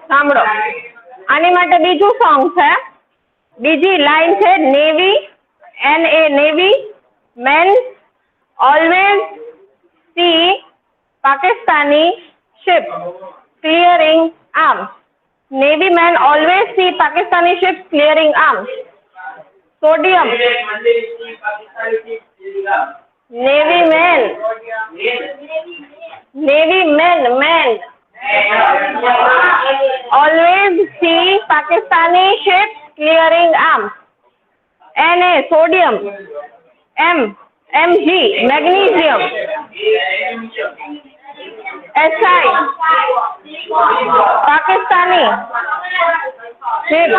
સાંભળો, આની માટે બીજું સોંગ છે, બીજી લાઈન છે, navy NA navy man always see Pakistani ship clearing arms. Navy men always see Pakistani ships clearing arms. Sodium. Navy men. Always see Pakistani ships clearing arms. Na sodium. Mg magnesium. SI Pakistani ship.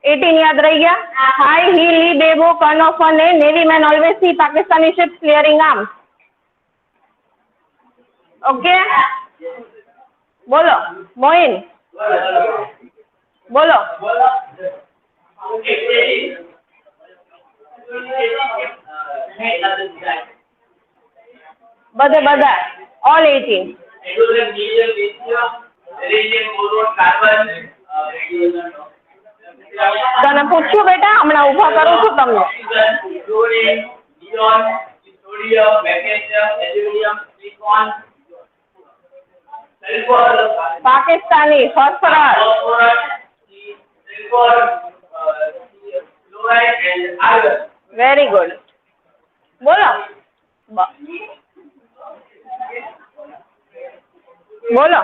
18 याद रह गया. High heel बेबो कनोफर ने navy man always see Pakistani ships clearing arms. Okay बोलो मोइन बोलो. બધા all 18. તને પૂછ્યું બેટા, હમણાં ઊભા કરું છું તમને. પાકિસ્તાની ફોસ્ફરસ. Very good. બોલો બોલો.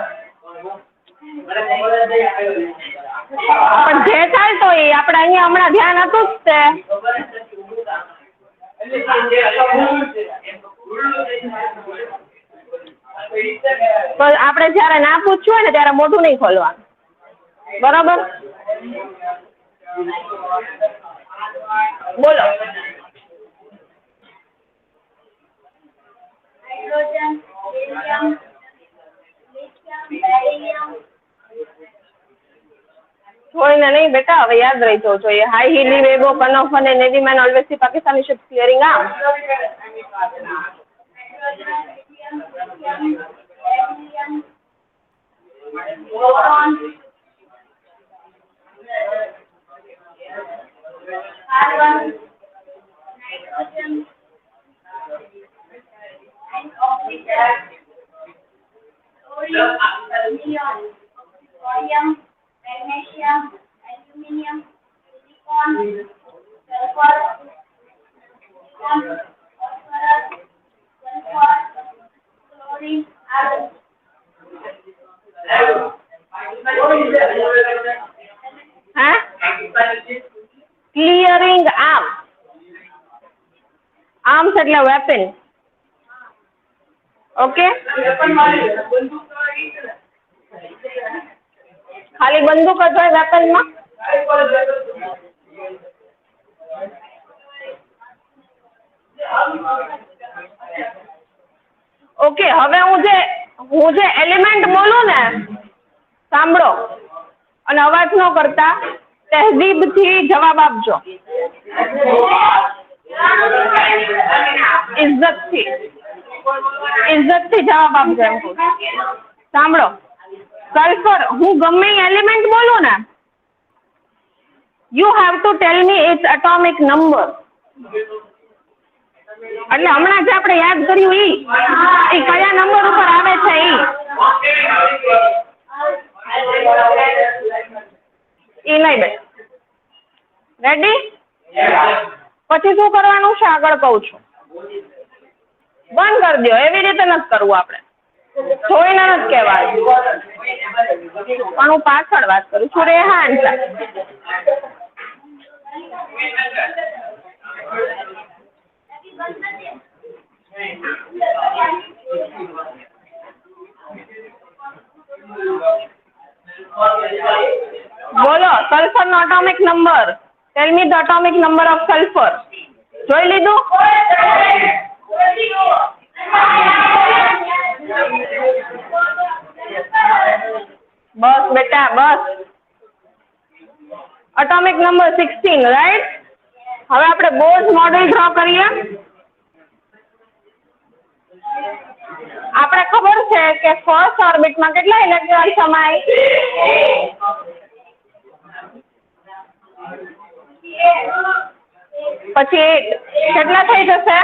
પણ જે ચાલતો એ આપણે અહીંયા હમણાં ધ્યાન હતું જ તે. તો આપણે જયારે ના પૂછવું હોય ને ત્યારે મોઢું નહીં ખોલવાનું, બરાબર? બોલો. हाइड्रोजन हीलियम लिथियम थोड़ी नहीं बेटा, હવે યાદ રહી તો જોઈએ. હાઈ હીલી વેબો કનોફ અને navy man always see Pakistani ships clearing arm. Carbon nitrogen oxygen, neon, sodium, magnesium, aluminium, silicon, sulfur, phosphorus, sulfur, chlorine, argon. Huh? Clearing arms. Arms એટલે weapon. ओके खाली बंदूक ज होय वेपन में. ओके હવે હું જે એલિમેન્ટ બોલું ને, સાંભળો અને અવાજ ન કરતા તહેજીબ થી જવાબ આપજો, इज्जत થી જવાબ આપજો. એમ સાંભળો, સલ્ફર હું ગમે એલિમેન્ટ બોલું ને, you have to tell me its atomic number. એટલે હમણાં જે આપણે યાદ કર્યું એ કયા નંબર ઉપર આવે છે એ નહીં બે. રેડી? પછી શું કરવાનું છે આગળ કહું છું. બંધ કરી દો, એવી રીતે નથી કરવું આપણે, જોઈને નથી કહેવાનું. પણ હું પાછળ વાત કરું છું. રેહાન બોલો સલ્ફર નો atomic number. Tell me the atomic number of sulphur. જોઈ લીધું? बस बेटा बस. Atomic number 16 right. હવે આપણે બોર્ડ મોડેલ ડ્રો કરીએ. આપણે ખબર છે કે ફર્સ્ટ ઓર્બિટમાં કેટલા ઇલેક્ટ્રોન સમાય? પછી કેટલા થઈ જશે?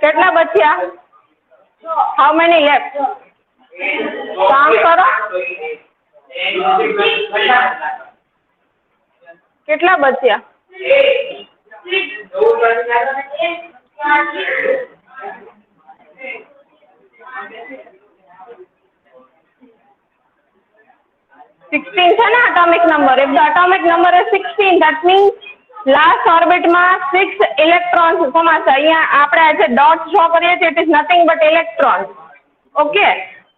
કેટલા બચ્યા? How many left? કાઉન્ટ કરો. કેટલા બચ્યા? 16 છે ને atomic number. If the atomic number is 16, that means last orbit માં 6 electrons સમાશે. અહીંયા આપણે આજે ડોટ શો કરીએ છીએ, it is nothing but electrons. Okay,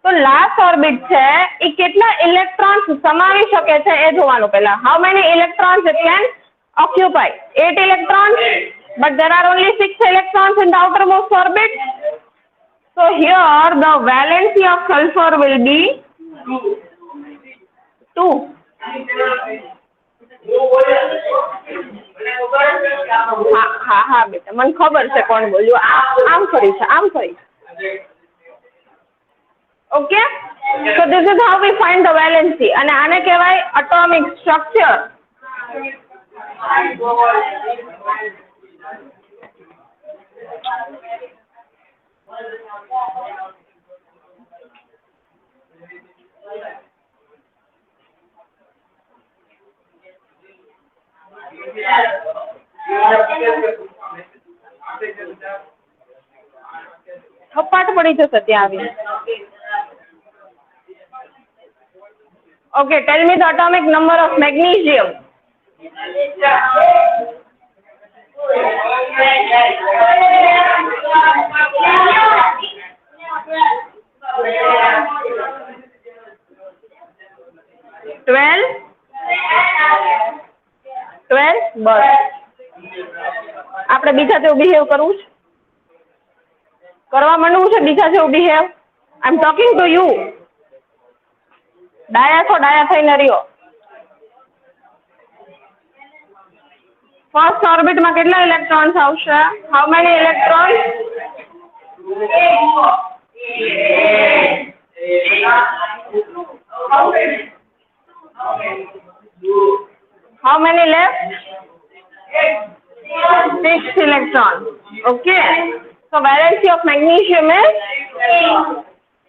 તો લાસ્ટ ઓર્બિટ છે એ કેટલા ઇલેક્ટ્રોન્સ સમાવી શકે છે એ જોવાનું પહેલા. How many electrons it can occupy? 8 electrons, but there are only 6 electrons in the outermost orbit. So here the valency of sulfur will be 2. હા બેટા, મને ખબર છે કોણ બોલ્યું. આમ ફરી છે, આમ ફરી. Okay, so this is how we find the valency. અને આને કહેવાય atomic structure. થપ્પાટ પડી જશે ત્યાં આવી. Okay, tell me the atomic number of magnesium. 12 બસ. આપણે બીજા જેવું બિહેવ કરવું છે, કરવા માંડવું છે બીજા જેવું behave. I am talking to you. ડાયા છો, ડાયા થઈને રહ્યો. ફર્સ્ટ ઓર્બિટમાં કેટલા ઇલેક્ટ્રોન્સ આવશે? How many electrons? How many left? 6 electrons. Okay. So valency of magnesium is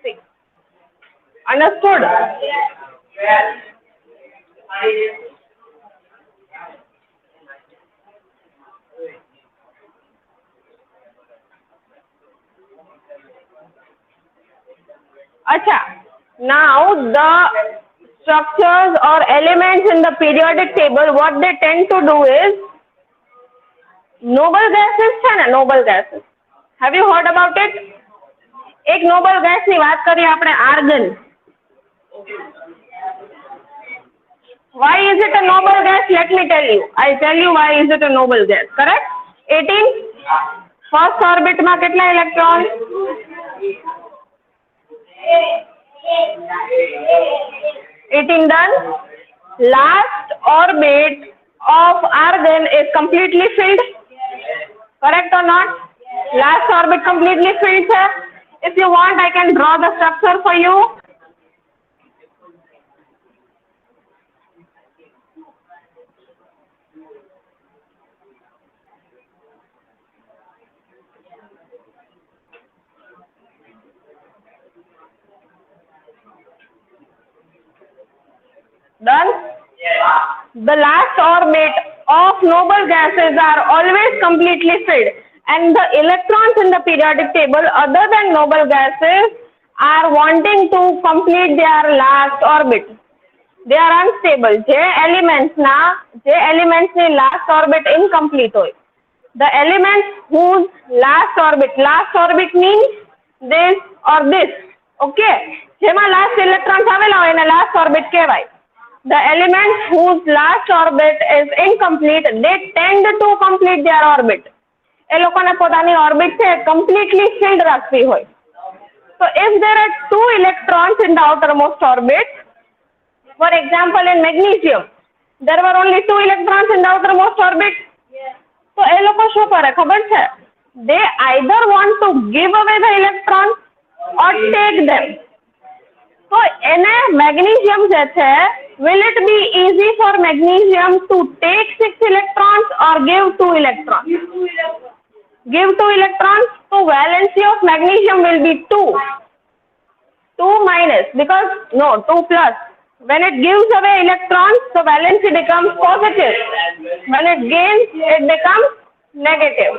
6. Understood? Acha. Now the structures or elements in the periodic table, what they tend to do is, noble gases છે ને, noble gases. Have you heard about it? એક noble gas ની વાત કરીએ આપણે, argon. Why is it a noble gas? Let me tell you. I'll tell you why is it a noble gas. Correct? 18. First orbit માં કેટલા electrons? 18 done. Last orbit of argon is completely filled. Correct or not? Last orbit completely filled, sir. If you want, I can draw the structure for you. Done? The last orbit of noble gases are always completely filled, and the electrons in the periodic table other than noble gases are wanting to complete their last orbit. They are unstable. જે elements ની last orbit incomplete હોય, the elements whose last orbit means this or this. Okay, જેમાં last electrons આવેલા હોય એને last orbit કહેવાય. The elements whose last orbit is incomplete, they tend to complete their orbit. એ લોકોને પોતાની orbit છે completely filled રાખવી હોય. So if there are 2 electrons in the outermost orbit, for example in magnesium, there were only 2 electrons in the outermost orbit. તો એ લોકો શું કરે ખબર છે? They either want to give away the electrons or take them. તો એને magnesium જે છે, will it be easy for magnesium to take 6 electrons or give 2 electrons? Give 2 electrons. So valency of magnesium will be 2. 2 minus, because no, 2 plus. When it gives away electrons, the valency becomes positive. When it gains, it becomes negative.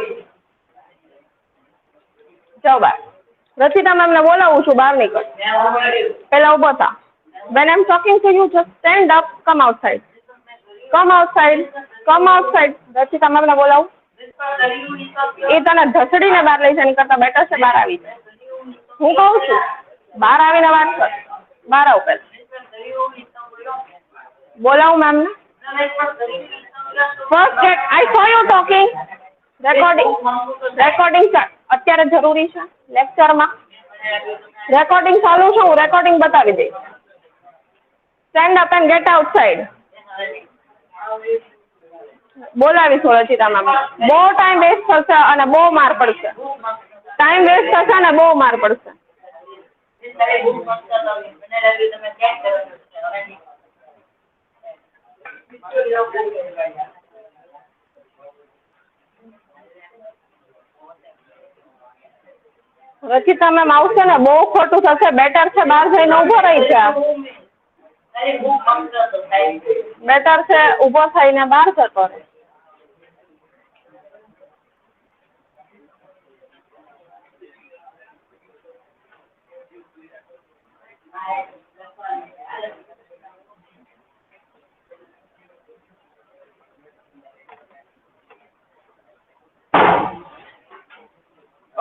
જાઓ બહાર. રચિતા મેમને બોલાવું છું, બહાર નીકળ. પેલા ઉભો થા. When I'm talking to you, just stand up, come outside. Come outside. Come outside. રચિતા મેમને બોલાવું. એ તને ધસડીને બહાર લઈ જાય કરતા બેટર છે બહાર આવી જાય. હું કહું છું બહાર આવીને વાત કર. બહાર આવ પેલા. બોલાવું મેમને. First get, I saw you talking. Recording અત્યારે જરૂરી છે લેક્ચરમાં. રેકોર્ડિંગ ચાલુ છે, હું રેકોર્ડિંગ બતાવી દઈશ. Stand up and gate outside. બોલાવીશું રચિતા મેમ. બહુ ટાઈમ વેસ્ટ થશે અને બહુ માર પડશે. ટાઈમ વેસ્ટ થશે અને બહુ માર પડશે. રચિતા મેમ આવશે ને બહુ ખોટું થશે. બેટર છે બહાર જઈને ઉભો રહી છે. બેટર છે ઉભો થઈને બહાર જતો રહે.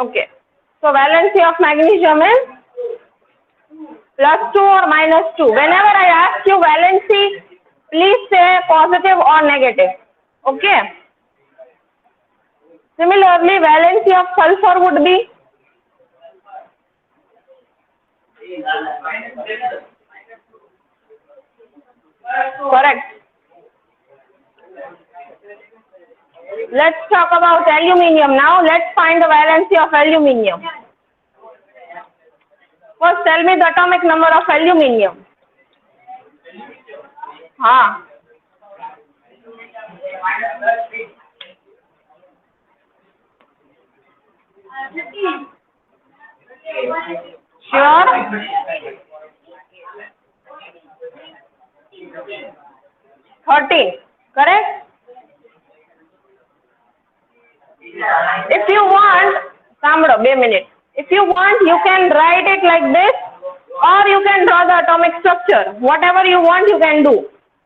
Okay. So valency of magnesium is +2 or -2. Whenever I ask you valency, please say positive or negative. Okay. Similarly, valency of sulfur would be correct. Let's talk about aluminium now. Let's find the valency of aluminium. First, tell me the atomic number of aluminium. हाँ. Sure. 13. Correct. If you want, સાંભળો 2 minutes. If you want, you can write it like this, or you can draw the atomic structure. Whatever you want, you can do.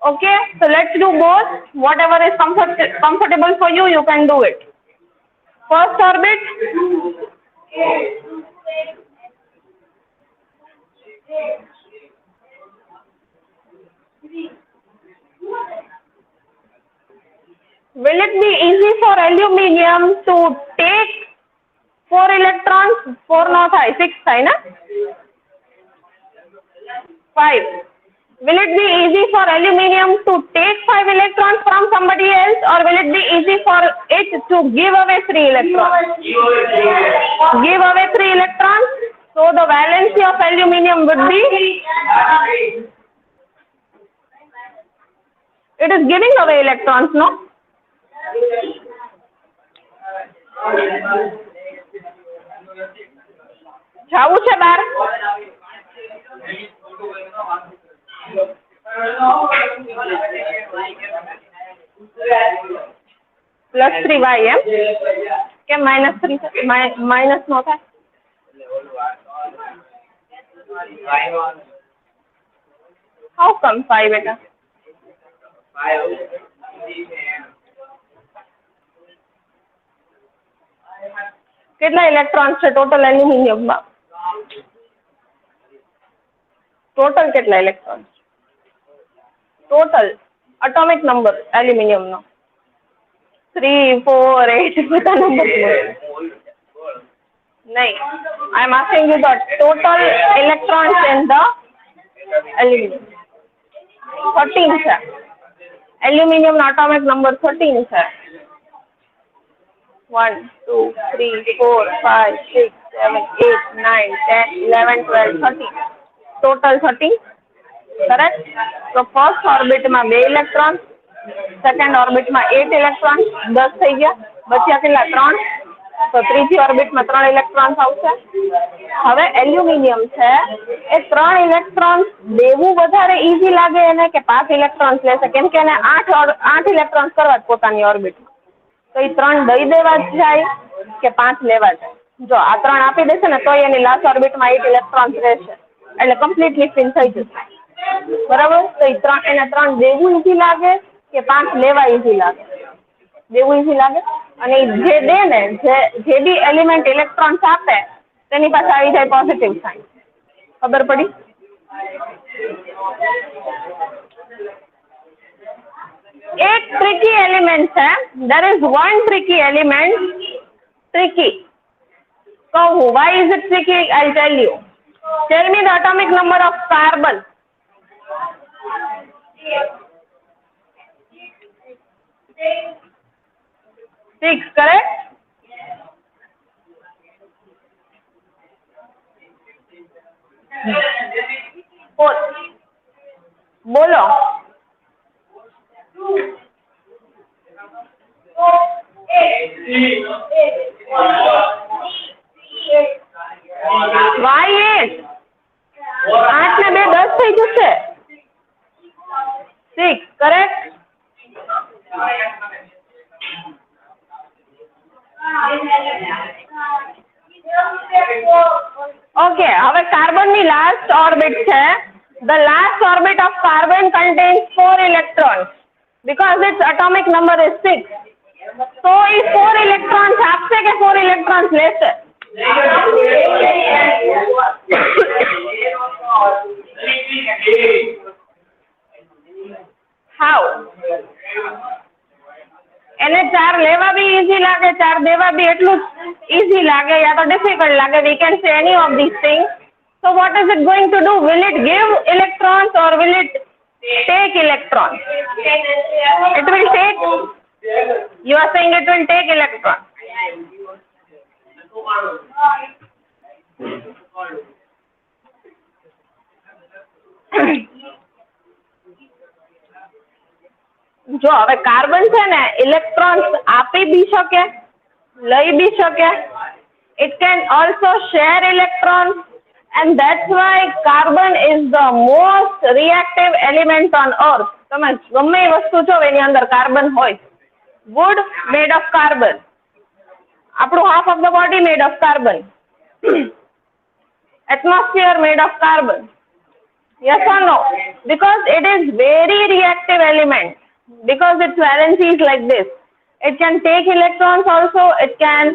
Okay? So let's do both. Whatever is comfortable for you, you can do it. First orbit. Will it be easy for aluminium to take 4 electrons? 4 no થાય, 6 થાય ને? 5. Will it be easy for aluminium to take 5 electrons from somebody else, or will it be easy for it to give away 3 electrons? Give away 3 electrons. So the valency of aluminium would be, it is giving away electrons, no? જાવું છે બહાર? +3y એમ કે -3 minus નો થાય? How come 5 બેટા? કેટલા electrons છે total એલ્યુમિનિયમમાં? Total કેટલા ઇલેક્ટ્રોન્સ? ટોટલ એટોમિક નંબર એલ્યુમિનિયમનો 3, 4, 8 બધા નંબર નહીં. I am asking you the total electrons in the aluminum. 13 છે. એલ્યુમિનિયમનો એટોમિક નંબર 13 છે. 1, 2, 3, 4, 5, 6, 7, 8, 9, 10, 11, 12, 13. ટોટલ 30. કરેક્ટ? તો ફર્સ્ટ ઓર્બિટમાં 2 ઇલેક્ટ્રોન, સેકન્ડ ઓર્બિટમાં 8 ઇલેક્ટ્રોન, 10 થઈ ગયા. બચ્યા કેટલા? 3. તો ત્રીજી ઓર્બિટમાં 3 ઇલેક્ટ્રોન્સ આવશે. હવે એલ્યુમિનિયમ છે એ 3 ઇલેક્ટ્રોન્સ દેવું વધારે ઈઝી લાગે એને કે 5 ઇલેક્ટ્રોન્સ લેશે? કેમ કે એને 8 ઇલેક્ટ્રોન્સ કરવા જ પોતાની ઓર્બિટમાં. તો એ 3 દઈ દેવા જ જાય કે 5 લેવા જાય? જો આ 3 આપી દેશે ને તો એની લાસ્ટ ઓર્બિટમાં 8 ઇલેક્ટ્રોન્સ રહેશે, એટલે કમ્પ્લીટલી ફિલ થઈ જશે. બરાબર? તો એને 3 દેવું ઈઝી લાગે કે 5 લેવા ઈઝી લાગે? દેવું ઈઝી લાગે. અને જે દે ને જે બી એલિમેન્ટ ઇલેક્ટ્રોન્સ આપે તેની પાસે આવી જાય પોઝિટિવ સાઇન. ખબર પડી? એક ટ્રિકી એલિમેન્ટ છે. there is one tricky element. tricky. કહું why is it tricky? I'll tell you. Tell me the atomic number of carbon. 6, correct? બોલો. Why 8? 8 ને 2 10 થઈ જશે. 6, correct? ઓકે, હવે કાર્બનની લાસ્ટ ઓર્બિટ છે. The last orbit of carbon contains 4 electrons because its atomic number is 6. So A 4 electrons આપશે કે 4 electrons લેશે? How? એને 4 લેવા બી ઈઝી લાગે, 4 દેવા બી એટલું જ ઈઝી લાગે, યા તો ડિફિકલ્ટ લાગે. We can say any of these things. So what is it going to do? Will it give electrons or will it take electrons? It will take. You are saying it will take electrons. જો હવે carbon છે ને electrons આપી બી શકે, લઈ બી શકે. It can also share electrons, and that's why carbon is the most reactive element on earth. તમે ગમે એ વસ્તુ છો એની અંદર કાર્બન હોય. wood made of carbon. આપણું half of the body made of carbon. Atmosphere made of carbon. Yes or no? Because it is very reactive element. Because its valency is like this. It can take electrons also, it can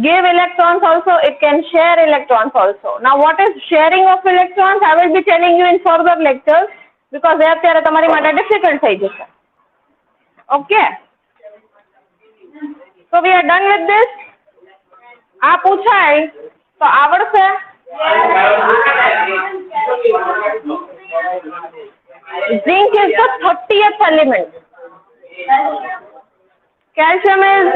give electrons also, it can share electrons also. Now what is sharing of electrons? I will be telling you in further lectures because અત્યારે તમારી માટે difficult થઈ જશે. Okay? So we are done with this. આ પૂછાય તો આવડશે? Zinc is the 30th element. Calcium is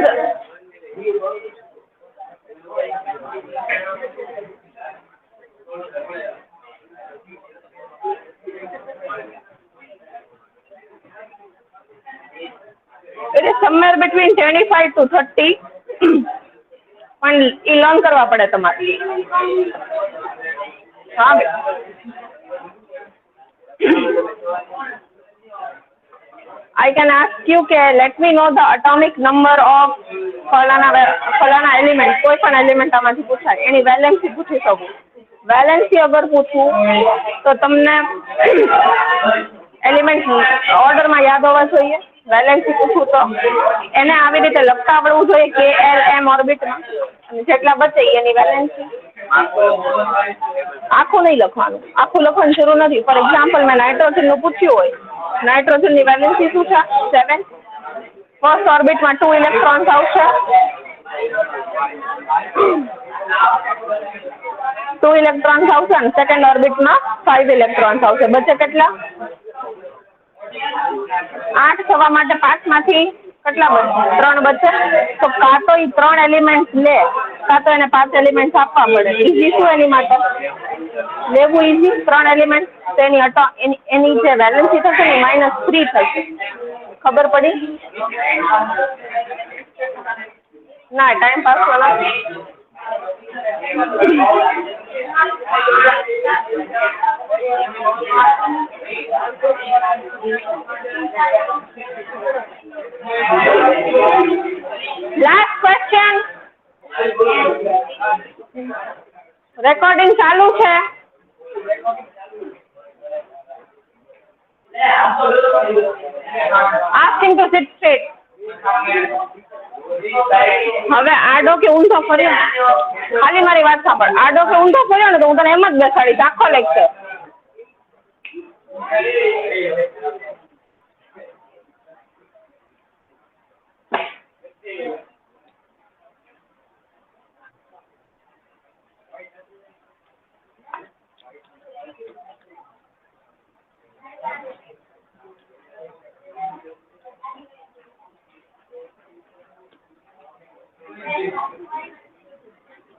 it is somewhere between 25 to 30. પણ એ લર્ન કરવા પડે તમારે. હા. I can ask you કે let me know the atomic number of ફલાના એલિમેન્ટ, કોઈ પણ એલિમેન્ટ આમાંથી પૂછાય, એની વેલેન્સી પૂછી શકું. વેલેન્સી અગર પૂછું તો તમને એલિમેન્ટ ઓર્ડરમાં યાદ હોવા જોઈએ. વેલેન્સી પૂછું તો એને આવી રીતે લખતા આવડવું જોઈએ KLM ઓર્બિટમાં, અને જેટલા બચે એની વેલેન્સી. આખું નહીં લખવાનું, આખું લખવાની જરૂર નથી. ફોર એક્ઝામ્પલ મેં નાઇટ્રોજનનું પૂછ્યું હોય, નાઇટ્રોજનની વેલેન્સી શું છે? 7. ફર્સ્ટ ઓર્બિટમાં 2 ઇલેક્ટ્રોન્સ આવશે. 2 ઇલેક્ટ્રોન્સ આવશે અને સેકન્ડ ઓર્બિટમાં 5 ઇલેક્ટ્રોન્સ આવશે. બચે કેટલા? 8 થવા માટે 5માંથી કેટલા બચે? 3 બચે. તો કાં તો એ 3 એલિમેન્ટ્સ લે, કાં તો એને 5 એલિમેન્ટ્સ આપવા પડે. ઈઝી શું એની માટે? લેવું ઈઝી 3 એલિમેન્ટ. તો એની જે વેલેન્સી થશે ને -3 થશે. ખબર પડી? ના, ટાઈમ પાસ વાળા. Last question. રેકોર્ડિંગ ચાલુ છે. Ask him to sit straight. હવે આડો કે ઊંધો ફર્યો, ખાલી મારી વાત સાંભળ. આડો કે ઊંધો ફર્યો ને તો હું તને એમ જ બેસાડીશ આખો lecture.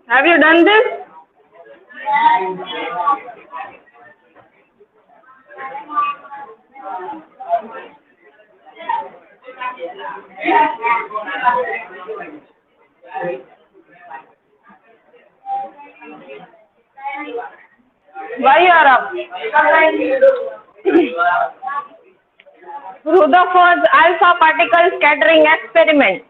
Have you done this? Why you are up? Rutherford's alpha particle scattering experiment.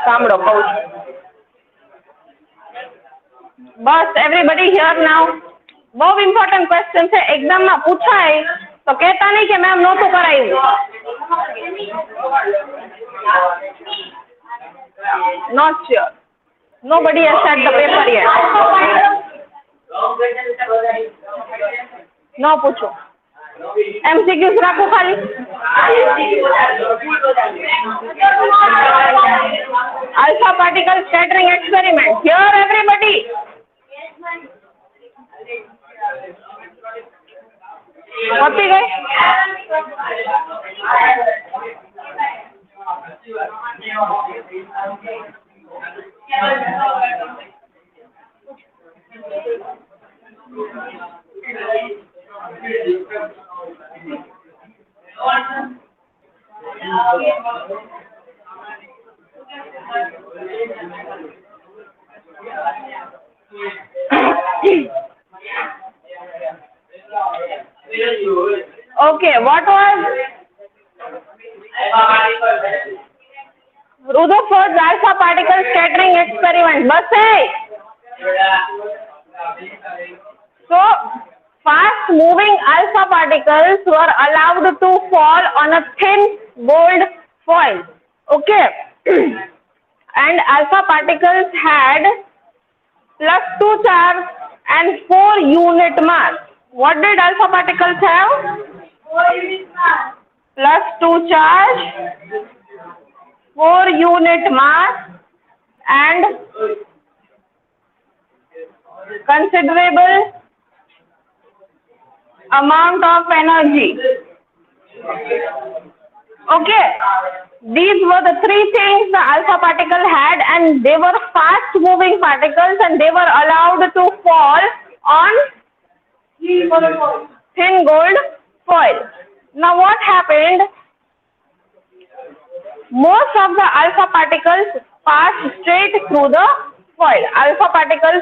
સાંભળો કહું છું. બસ એવરીબડી હિયર નાઉ. બહુ ઇમ્પોર્ટન્ટ ક્વેશ્ચન છે, એક્ઝામમાં પૂછાય તો કહેતા નહીં કે મેમ નહોતું કરાવ્યું. Not sure. Nobody has set the paper yet. No પૂછો. MCQs રાખો ખાલી. Alpha particle scattering experiment. Here everybody. પતી ગઈ? Okay, what was Rutherford's alpha particle scattering experiment? Base. So, fast moving alpha particles were allowed to fall on a thin gold foil. Okay. And alpha particles had +2 charge and 4 unit mass. What did alpha particles have? 4 unit mass. +2 charge, 4 unit mass, and considerable amount of energy. Okay. These were the 3 things the alpha particle had, and they were fast moving particles and they were allowed to fall on thin gold foil. Now what happened? Most of the alpha particles passed straight through the foil.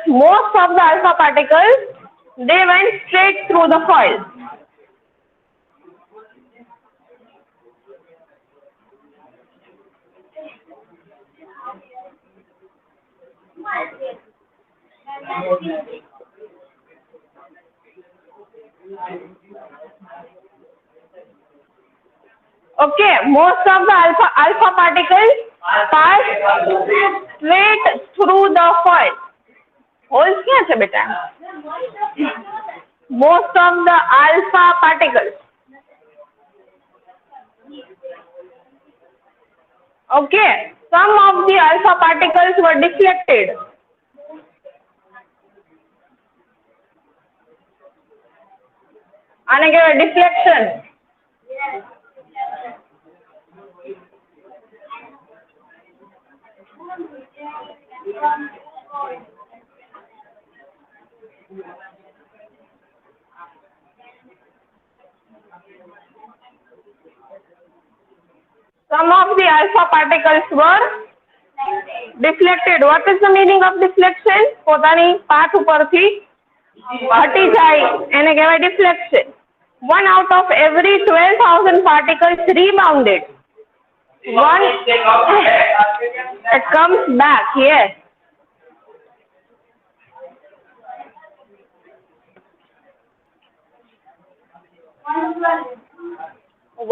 Most of the alpha particles, they went straight through the foil. Okay, most of the alpha particles pass straight through the foil. Holes क्या है बेटा? Most of the alpha particles Okay, some of the alpha particles were deflected. આને કહેવાય deflection. Some of the alpha particles were deflected. What is the meaning of deflection? પોતાની path ઉપરથી હટી જાય એને કહેવાય deflection. 1 out of every 12,000 particles rebounded. One it comes back. Yes.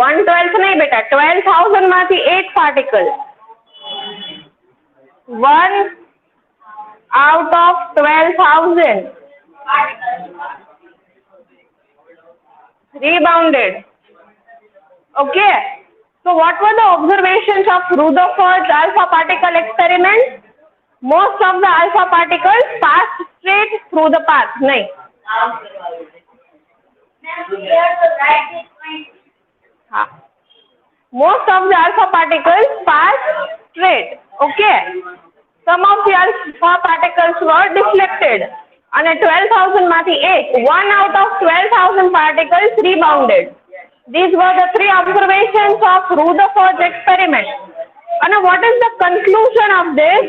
One twelfth नहीं बेटा 12,000 माथी एक particle 1 out of 12,000 rebounded. Okay, so what were the observations of Rutherford's alpha particle experiment? Most of the alpha particles passed straight through the path. नहीं. हाँ. Most of the alpha particles passed straight. Okay. Some of the alpha particles were deflected. અને 12,000 માંથી એક 1 out of 12,000 particles rebounded. These were the 3 observations of Rutherford's experiment. And what is the conclusion of this?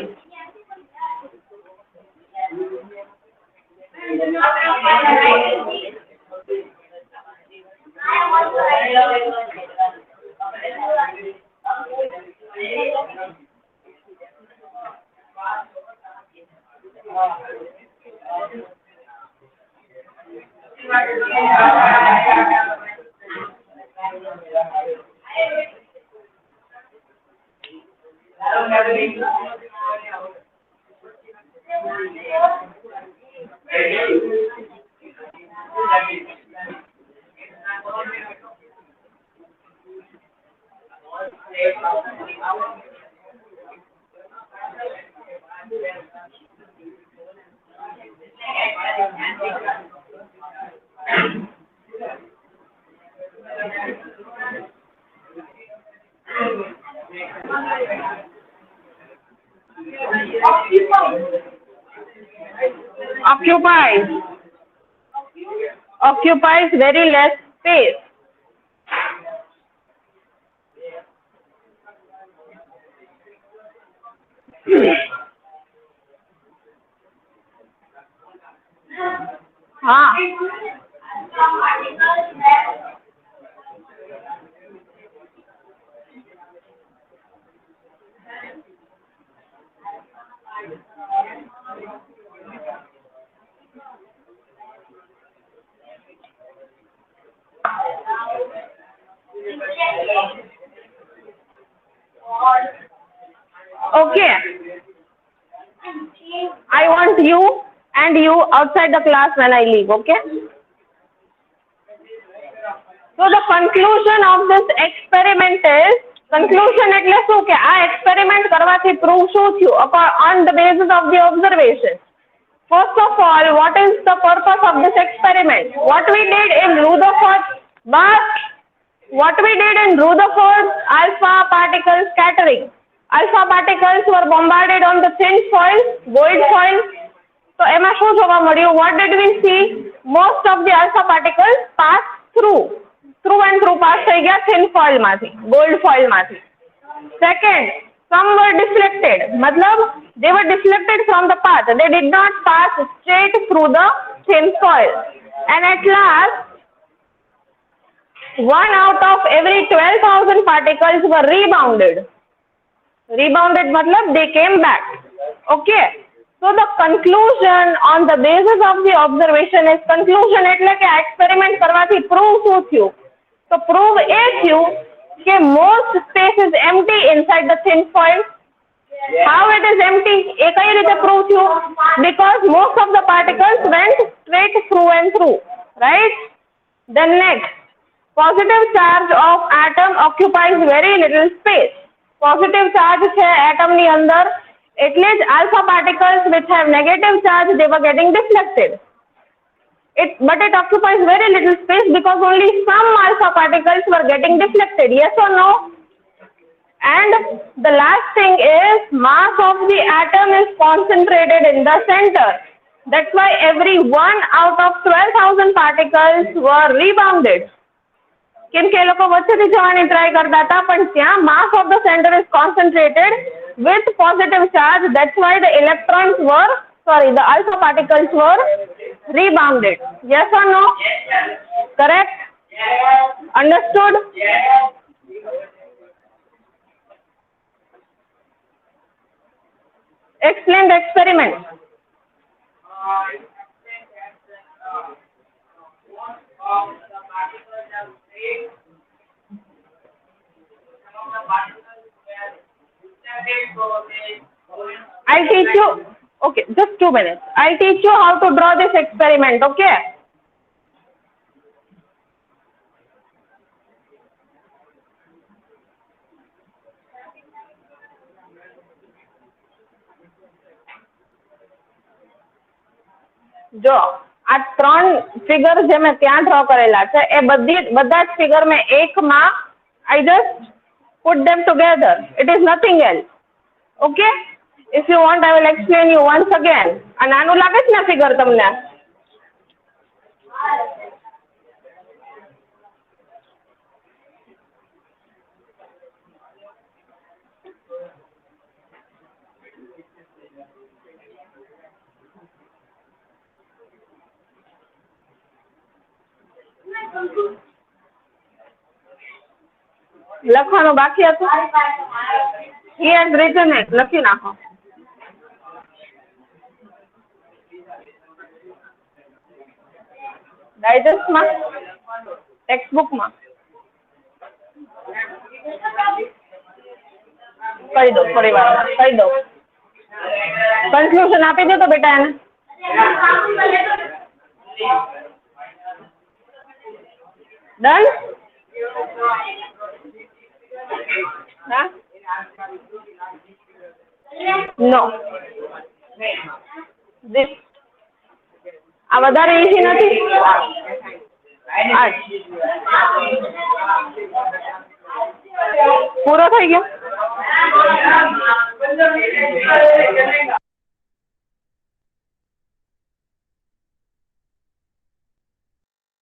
Occupies very less space. हाँ. Okay. I want you and you outside the class when I leave. Okay. So the conclusion of this experiment is conclusion એટલે શું કે આ experiment કરવાથી prove શું થયું on the basis of the observation. First of all, what is the purpose of this experiment? What we did in Rutherford's alpha particle scattering. Alpha particles were bombarded on the thin foil, void foil. So એમાં શું જોવા મળ્યું? What did we see? Most of the alpha particles passed through and through pass થઈ ગયા thin foil માંથી, gold foil માંથી. Second, some were deflected. मतलब they were deflected from the path. They did not pass straight through the thin foil. And at last, 1 out of every 12,000 particles were rebounded. Rebounded मतलब they came back. Okay. So the conclusion on the basis of the observation is conclusion એટલે કે experiment કરવાથી prove શું થયું? So prove એ થયું કે most space is empty inside the thin foil. How it is empty? એ કઈ રીતે prove થયું? Because most of the particles went straight through and through. Right? Then next, positive charge of atom occupies very little space. Positive charge છે એટમની અંદર, એટલે જ alpha particles which have negative charge they were getting deflected. But it occupies very little space because only some alpha particles were getting deflected. Yes or no? And the last thing is mass of the atom is concentrated in the center. That's why every 1 out of 12,000 particles were rebounded. કેમ કે એ લોકો વચ્ચેથી જવાની try કરતા હતા, પણ ત્યાં mass of the center is concentrated with positive charge. That's why the alpha particles were rebounded. Yes or no? Correct? Understood? Explain the experiment. I'll teach you. Okay, just 2 minutes. I'll teach you how to draw this experiment. Okay. જો આ 3 figure જે મેં ત્યાં draw કરેલા છે એ બધા જ figure મેં એકમાં I just put them together. It is nothing else. Okay? If you want, I will explain you once again. આ નાનું લાગે છે ને ફિગર તમને? લખવાનું બાકી હતું? He has written it. લખી નાખો. ડાયજેસ્ટમાં, ટેક્સ્ટબુકમાં કહી દો, થોડી વાર કહી દો. કન્ક્લુઝન આપી દો તો બેટા એને. ડન? હા? નો. આ વધારે ઈઝી નથી? પૂરો થઈ ગયો?